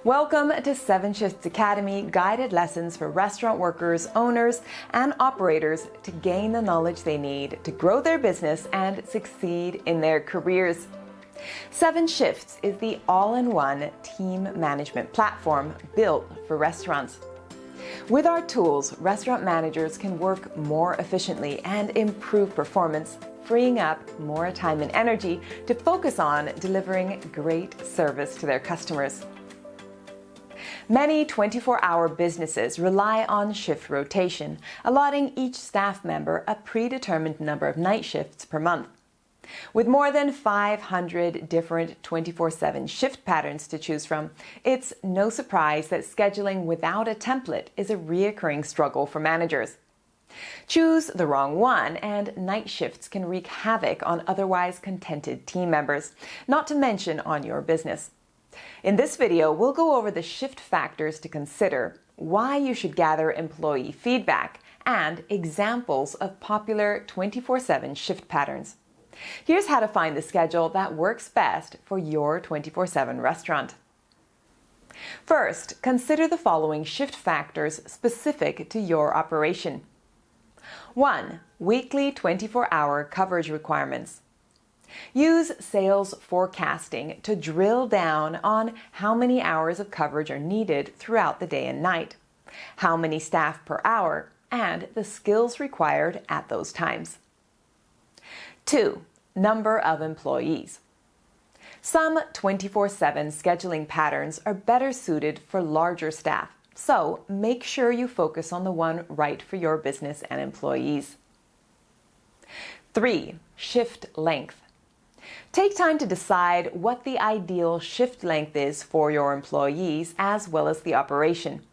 Welcome to 7shifts Academy, guided lessons for restaurant workers, owners, and operators to gain the knowledge they need to grow their business and succeed in their careers. 7shifts is the all-in-one team management platform built for restaurants. With our tools, restaurant managers can work more efficiently and improve performance, freeing up more time and energy to focus on delivering great service to their customers. Many 24-hour businesses rely on shift rotation, allotting each staff member a predetermined number of night shifts per month. With more than 500 different 24/7 shift patterns to choose from, it's no surprise that scheduling without a template is a reoccurring struggle for managers. Choose the wrong one, and night shifts can wreak havoc on otherwise contented team members, not to mention on your business. In this video, we'll go over the shift factors to consider, why you should gather employee feedback, and examples of popular 24/7 shift patterns. Here's how to find the schedule that works best for your 24/7 restaurant. First, consider the following shift factors specific to your operation. 1. Weekly 24-hour coverage requirements. Use sales forecasting to drill down on how many hours of coverage are needed throughout the day and night, how many staff per hour, and the skills required at those times. 2. Number of employees. Some 24/7 scheduling patterns are better suited for larger staff, so make sure you focus on the one right for your business and employees. 3. Shift length. Take time to decide what the ideal shift length is for your employees as well as the operation.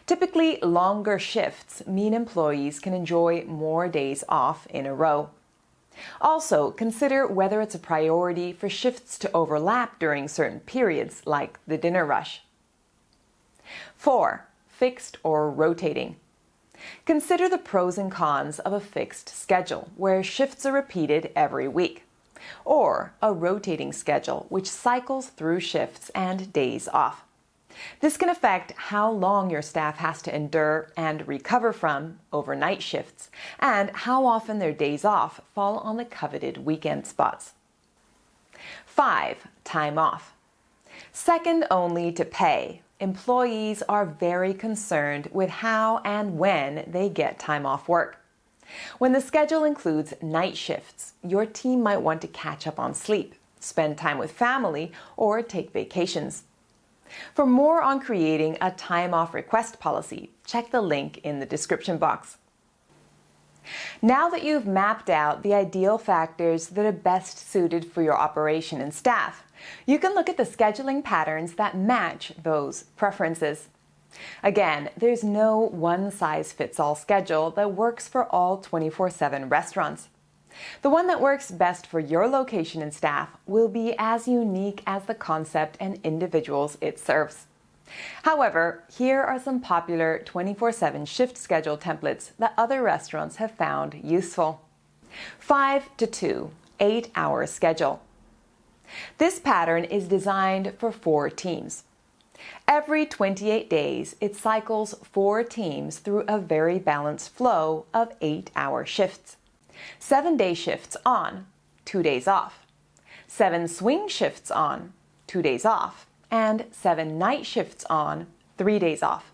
Typically, longer shifts mean employees can enjoy more days off in a row. Also, consider whether it's a priority for shifts to overlap during certain periods, like the dinner rush. 4. Fixed or rotating. Consider the pros and cons of a fixed schedule, where shifts are repeated every week, or a rotating schedule, which cycles through shifts and days off. This can affect how long your staff has to endure and recover from overnight shifts, and how often their days off fall on the coveted weekend spots. 5. Time off. Second only to pay, employees are very concerned with how and when they get time off work. When the schedule includes night shifts, your team might want to catch up on sleep, spend time with family, or take vacations. For more on creating a time off request policy, check the link in the description box. Now that you've mapped out the ideal factors that are best suited for your operation and staff, you can look at the scheduling patterns that match those preferences. Again, there's no one-size-fits-all schedule that works for all 24/7 restaurants. The one that works best for your location and staff will be as unique as the concept and individuals it serves. However, here are some popular 24/7 shift schedule templates that other restaurants have found useful. 5-2, 8-hour schedule. This pattern is designed for 4 teams. Every 28 days, it cycles 4 teams through a very balanced flow of 8-hour shifts. 7 day shifts on, 2 days off. 7 swing shifts on, 2 days off. And 7 night shifts on, 3 days off.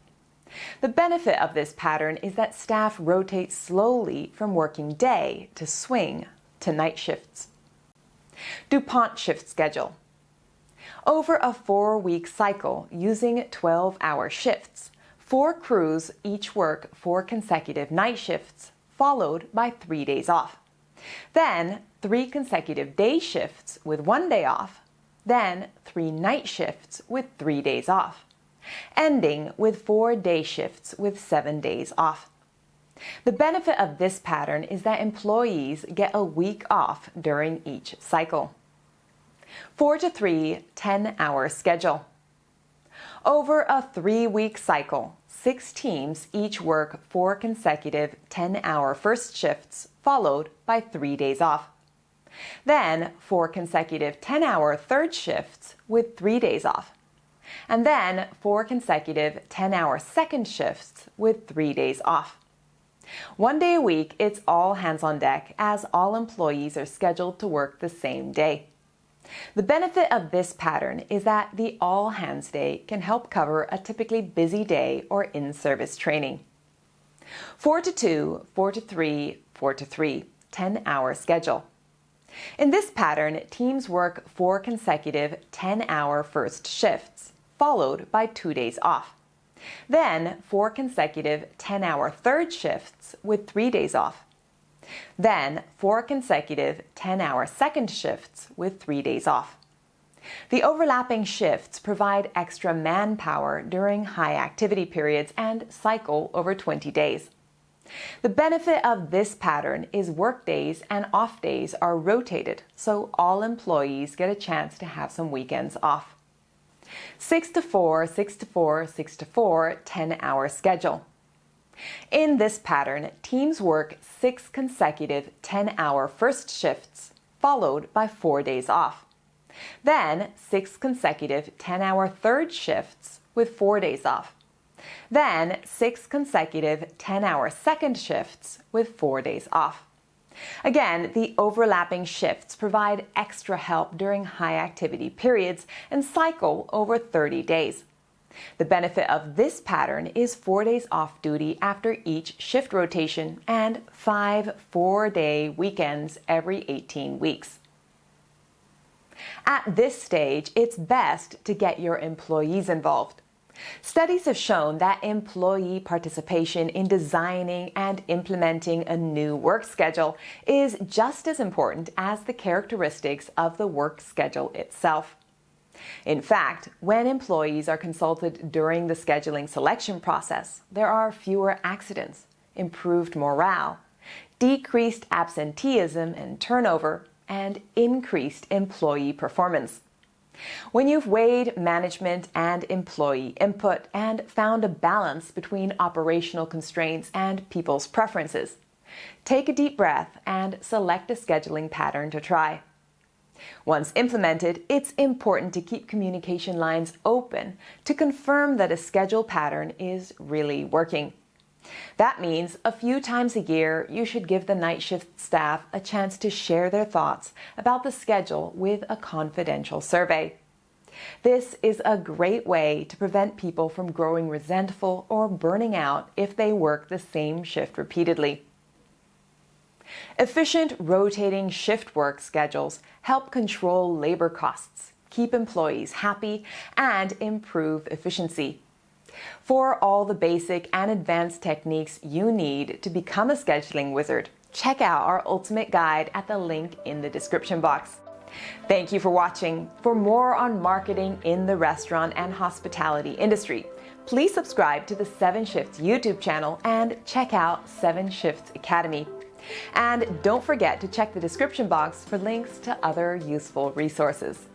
The benefit of this pattern is that staff rotate slowly from working day to swing to night shifts. DuPont shift schedule. Over a 4-week cycle using 12-hour shifts, 4 crews each work 4 consecutive night shifts, followed by 3 days off. Then 3 consecutive day shifts with 1 day off. Then 3 night shifts with 3 days off. Ending with 4 day shifts with 7 days off. The benefit of this pattern is that employees get a week off during each cycle. 4-3, 10-hour schedule. Over a 3-week cycle, 6 teams each work 4 consecutive 10-hour first shifts, followed by 3 days off. Then 4 consecutive 10-hour third shifts with 3 days off. and then 4 consecutive 10-hour second shifts with 3 days off. 1 day a week, it's all hands on deck as all employees are scheduled to work the same day. The benefit of this pattern is that the all hands day can help cover a typically busy day or in-service training. 4 to 2, 4 to 3, 4 to 3, 10-hour schedule. In this pattern, teams work 4 consecutive 10-hour first shifts, followed by 2 days off. Then 4 consecutive 10-hour third shifts with 3 days off. Then 4 consecutive 10-hour second shifts with 3 days off. The overlapping shifts provide extra manpower during high activity periods and cycle over 20 days. The benefit of this pattern is work days and off days are rotated, so all employees get a chance to have some weekends off. 6 to 4, 6 to 4, 6 to 4, 10-hour schedule. In this pattern, teams work 6 consecutive 10-hour first shifts, followed by 4 days off. Then 6 consecutive 10-hour third shifts with 4 days off. Then 6 consecutive 10-hour second shifts with 4 days off. Again, the overlapping shifts provide extra help during high activity periods and cycle over 30 days. The benefit of this pattern is 4 days off duty after each shift rotation and 5 4-day weekends every 18 weeks. At this stage, it's best to get your employees involved. Studies have shown that employee participation in designing and implementing a new work schedule is just as important as the characteristics of the work schedule itself. In fact, when employees are consulted during the scheduling selection process, there are fewer accidents, improved morale, decreased absenteeism and turnover, and increased employee performance. When you've weighed management and employee input and found a balance between operational constraints and people's preferences, take a deep breath and select a scheduling pattern to try. Once implemented, it's important to keep communication lines open to confirm that a schedule pattern is really working. That means a few times a year, you should give the night shift staff a chance to share their thoughts about the schedule with a confidential survey. This is a great way to prevent people from growing resentful or burning out if they work the same shift repeatedly. Efficient rotating shift work schedules help control labor costs, keep employees happy, and improve efficiency. For all the basic and advanced techniques you need to become a scheduling wizard, check out our ultimate guide at the link in the description box. Thank you for watching. For more on marketing in the restaurant and hospitality industry, please subscribe to the 7shifts YouTube channel and check out 7shifts Academy. And don't forget to check the description box for links to other useful resources.